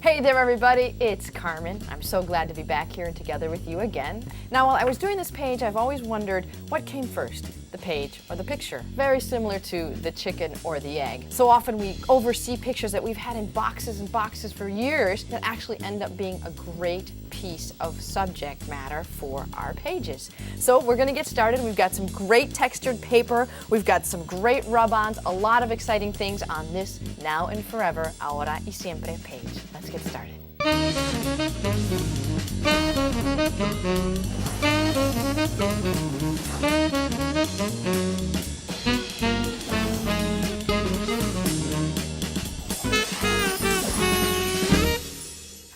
Hey there everybody, it's Carmen. I'm so glad to be back here and together with you again. Now while I was doing this page, I've always wondered what came first, the page or the picture? Very similar to the chicken or the egg. So often we oversee pictures that we've had in boxes and boxes for years that actually end up being a great piece of subject matter for our pages. So we're gonna get started. We've got some great textured paper, we've got some great rub-ons, a lot of exciting things on this Now and Forever, Ahora y Siempre page. Let's get started.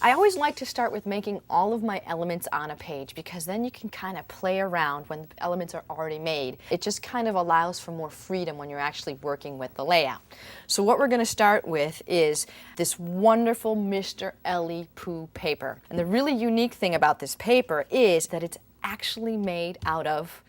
I always like to start with making all of my elements on a page because then you can kind of play around when the elements are already made. It just kind of allows for more freedom when you're actually working with the layout. So what we're going to start with is this wonderful Mr. Ellie Pooh paper. And the really unique thing about this paper is that it's actually made out of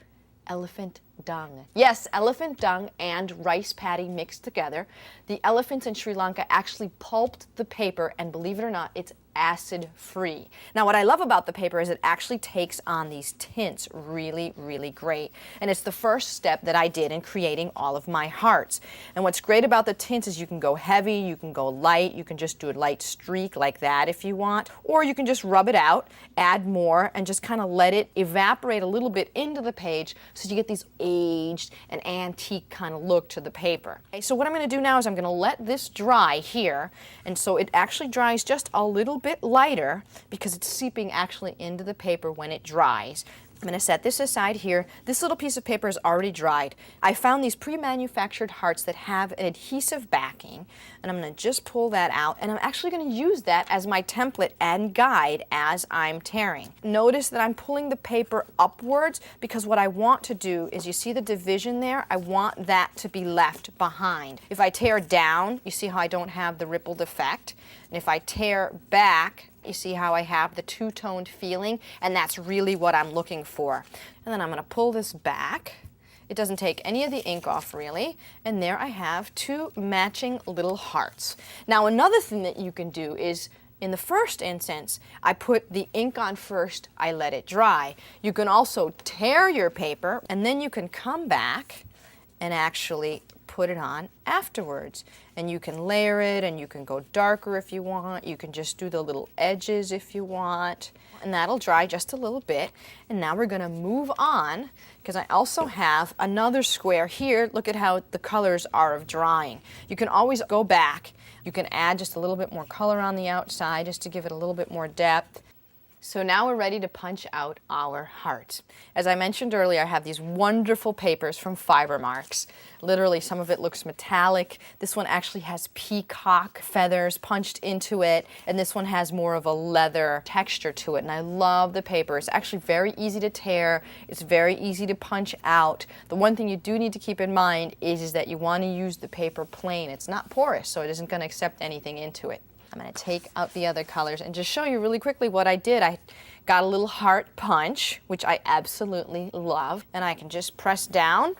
elephant dung. Yes, elephant dung and rice paddy mixed together. The elephants in Sri Lanka actually pulped the paper, and believe it or not, it's acid-free. Now what I love about the paper is it actually takes on these tints really, really great. And it's the first step that I did in creating all of my hearts. And what's great about the tints is you can go heavy, you can go light, you can just do a light streak like that if you want, or you can just rub it out, add more, and just kind of let it evaporate a little bit into the page so you get these aged and antique kind of look to the paper. Okay, so what I'm going to do now is I'm going to let this dry here, and so it actually dries just a little bit lighter because it's seeping actually into the paper when it dries. I'm going to set this aside here. This little piece of paper is already dried. I found these pre-manufactured hearts that have an adhesive backing, and I'm going to just pull that out, and I'm actually going to use that as my template and guide as I'm tearing. Notice that I'm pulling the paper upwards because what I want to do is, you see the division there? I want that to be left behind. If I tear down, you see how I don't have the rippled effect, and if I tear back, you see how I have the two-toned feeling, and that's really what I'm looking for. And then I'm going to pull this back. It doesn't take any of the ink off really, and there I have two matching little hearts. Now another thing that you can do is, in the first instance, I put the ink on first, I let it dry. You can also tear your paper, and then you can come back and actually put it on afterwards. And you can layer it, and you can go darker if you want. You can just do the little edges if you want. And that'll dry just a little bit. And now we're going to move on because I also have another square here. Look at how the colors are of drying. You can always go back. You can add just a little bit more color on the outside just to give it a little bit more depth. So now we're ready to punch out our hearts. As I mentioned earlier, I have these wonderful papers from FiberMark. Literally, some of it looks metallic. This one actually has peacock feathers punched into it, and this one has more of a leather texture to it, and I love the paper. It's actually very easy to tear. It's very easy to punch out. The one thing you do need to keep in mind is that you want to use the paper plain. It's not porous, so it isn't going to accept anything into it. I'm going to take out the other colors and just show you really quickly what I did. I got a little heart punch, which I absolutely love, and I can just press down,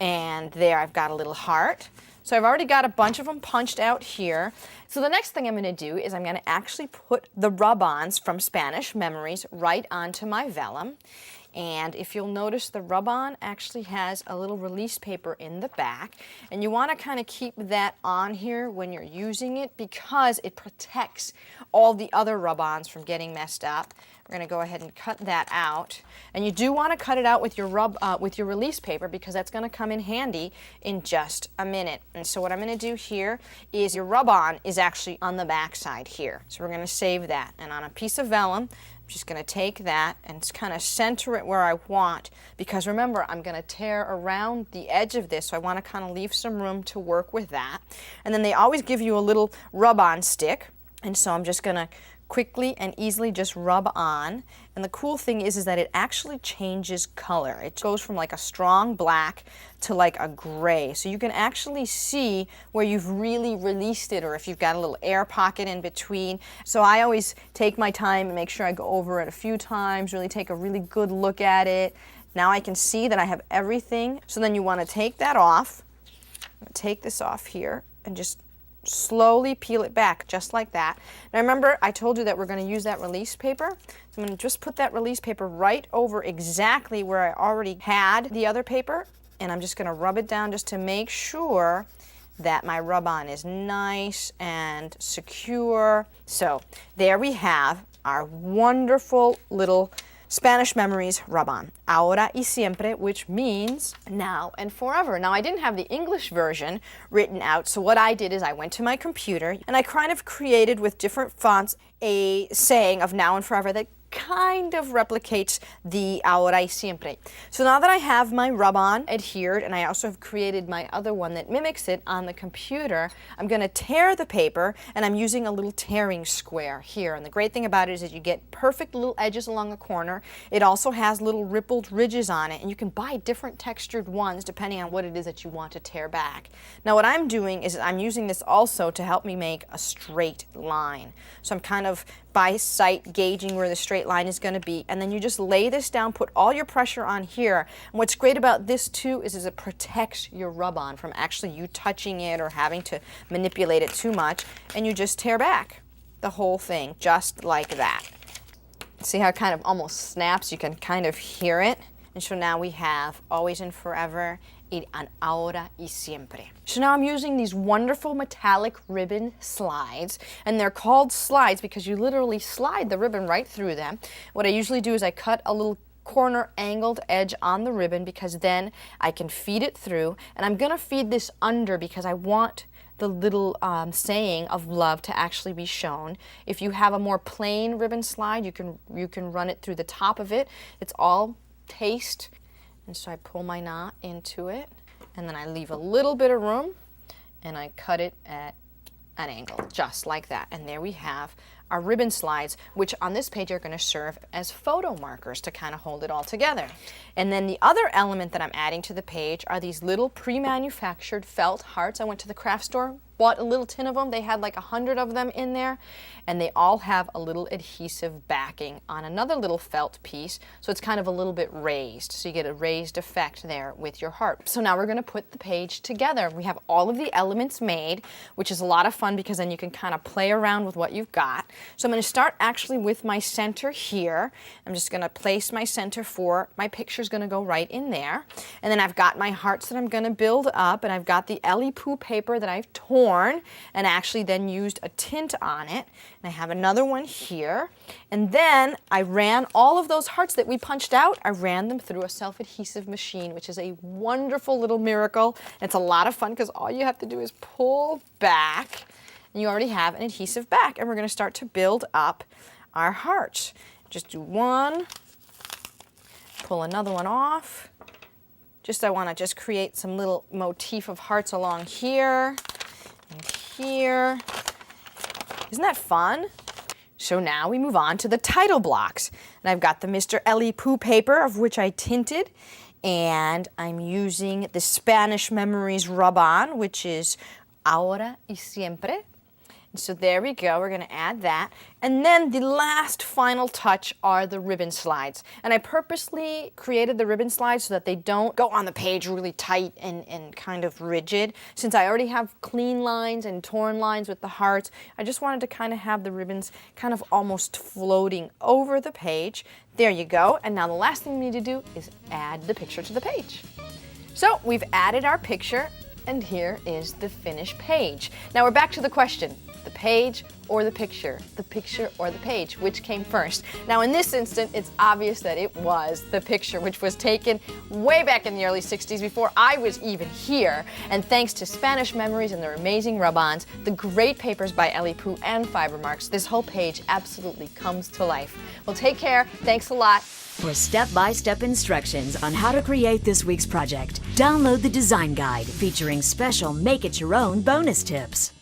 and there I've got a little heart. So I've already got a bunch of them punched out here. So the next thing I'm going to do is I'm going to actually put the rub-ons from Spanish Memories right onto my vellum. And if you'll notice, the rub-on actually has a little release paper in the back, and you want to kind of keep that on here when you're using it because it protects all the other rub-ons from getting messed up. We're going to go ahead and cut that out, and you do want to cut it out with your release paper because that's going to come in handy in just a minute. And so what I'm going to do here is, your rub-on is actually on the back side here, so we're going to save that, and on a piece of vellum, I'm just going to take that and kind of center it where I want, because remember, I'm going to tear around the edge of this, so I want to kind of leave some room to work with that. And then they always give you a little rub-on stick, and so I'm just going to quickly and easily just rub on. And the cool thing is that it actually changes color. It goes from like a strong black to like a gray. So you can actually see where you've really released it, or if you've got a little air pocket in between. So I always take my time and make sure I go over it a few times, really take a really good look at it. Now I can see that I have everything. So then you want to take that off. I'm going to take this off here and just slowly peel it back, just like that. Now remember, I told you that we're going to use that release paper. So I'm going to just put that release paper right over exactly where I already had the other paper, and I'm just going to rub it down just to make sure that my rub-on is nice and secure. So there we have our wonderful little Spanish Memories rub-on, ahora y siempre, which means now and forever. Now, I didn't have the English version written out, so what I did is I went to my computer and I kind of created with different fonts a saying of now and forever that kind of replicates the ahora y siempre. So now that I have my rub-on adhered, and I also have created my other one that mimics it on the computer, I'm going to tear the paper, and I'm using a little tearing square here. And the great thing about it is that you get perfect little edges along the corner. It also has little rippled ridges on it, and you can buy different textured ones depending on what it is that you want to tear back. Now what I'm doing is I'm using this also to help me make a straight line. So I'm kind of by sight gauging where the straight line is going to be, and then you just lay this down, put all your pressure on here. And what's great about this too is it protects your rub-on from actually you touching it or having to manipulate it too much, and you just tear back the whole thing just like that. See how it kind of almost snaps? You can kind of hear it. And so now we have always and forever, an ahora y siempre. So now I'm using these wonderful metallic ribbon slides, and they're called slides because you literally slide the ribbon right through them. What I usually do is I cut a little corner angled edge on the ribbon because then I can feed it through, and I'm gonna feed this under because I want the little saying of love to actually be shown. If you have a more plain ribbon slide, you can run it through the top of it. It's all taste. And so I pull my knot into it, and then I leave a little bit of room, and I cut it at an angle, just like that. And there we have our ribbon slides, which on this page are going to serve as photo markers to kind of hold it all together. And then the other element that I'm adding to the page are these little pre-manufactured felt hearts. I went to the craft store, bought a little tin of them. They had like 100 of them in there, and they all have a little adhesive backing on another little felt piece, so it's kind of a little bit raised, so you get a raised effect there with your heart. So now we're going to put the page together. We have all of the elements made, which is a lot of fun because then you can kind of play around with what you've got. So I'm going to start actually with my center here. I'm just going to place my center for my picture's going to go right in there, and then I've got my hearts that I'm going to build up, and I've got the Ellie Pooh paper that I've torn and actually then used a tint on it. And I have another one here. And then I ran all of those hearts that we punched out, I ran them through a self-adhesive machine, which is a wonderful little miracle. It's a lot of fun because all you have to do is pull back, and you already have an adhesive back. And we're going to start to build up our hearts. Just do one, pull another one off. I want to just create some little motif of hearts along here and here. Isn't that fun? So now we move on to the title blocks. And I've got the Mr. Ellie Pooh paper, of which I tinted, and I'm using the Spanish Memories rub-on, which is ahora y siempre. So there we go, we're going to add that. And then the last final touch are the ribbon slides. And I purposely created the ribbon slides so that they don't go on the page really tight and kind of rigid. Since I already have clean lines and torn lines with the hearts, I just wanted to kind of have the ribbons kind of almost floating over the page. There you go. And now the last thing we need to do is add the picture to the page. So we've added our picture, and here is the finished page. Now we're back to the question. The page or the picture or the page, which came first? Now in this instant, it's obvious that it was the picture, which was taken way back in the early 60s before I was even here. And thanks to Spanish Memories and their amazing rub-ons, the great papers by Ellie Pooh and FiberMarks, this whole page absolutely comes to life. Well, take care. Thanks a lot. For step-by-step instructions on how to create this week's project, download the design guide featuring special make-it-your-own bonus tips.